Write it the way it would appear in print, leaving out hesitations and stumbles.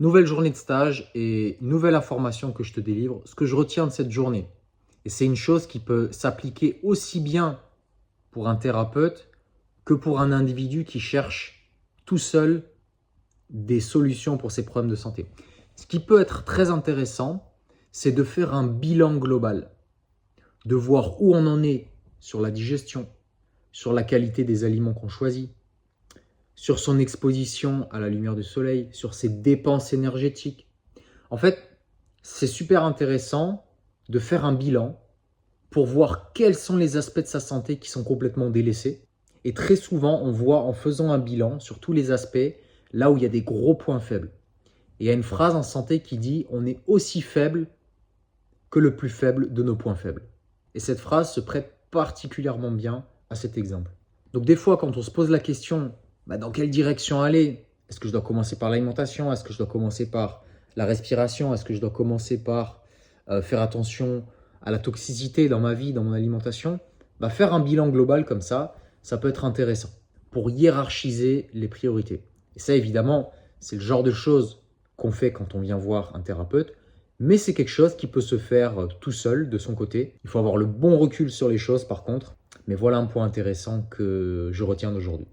Nouvelle journée de stage et nouvelle information que je te délivre. Ce que je retiens de cette journée, et c'est une chose qui peut s'appliquer aussi bien pour un thérapeute que pour un individu qui cherche tout seul des solutions pour ses problèmes de santé. Ce qui peut être très intéressant, c'est de faire un bilan global, de voir où on en est sur la digestion, sur la qualité des aliments qu'on choisit, sur son exposition à la lumière du soleil, sur ses dépenses énergétiques. En fait, c'est super intéressant de faire un bilan pour voir quels sont les aspects de sa santé qui sont complètement délaissés. Et très souvent, on voit en faisant un bilan sur tous les aspects, là où il y a des gros points faibles. Et il y a une phrase en santé qui dit « on est aussi faible que le plus faible de nos points faibles ». Et cette phrase se prête particulièrement bien à cet exemple. Donc des fois, quand on se pose la question dans quelle direction aller, est-ce que je dois commencer par l'alimentation, est-ce que je dois commencer par la respiration, est-ce que je dois commencer par faire attention à la toxicité dans ma vie, dans mon alimentation, faire un bilan global comme ça peut être intéressant pour hiérarchiser les priorités. Et ça, évidemment, c'est le genre de choses qu'on fait quand on vient voir un thérapeute, mais c'est quelque chose qui peut se faire tout seul, de son côté. Il faut avoir le bon recul sur les choses, par contre. Mais voilà un point intéressant que je retiens d'aujourd'hui.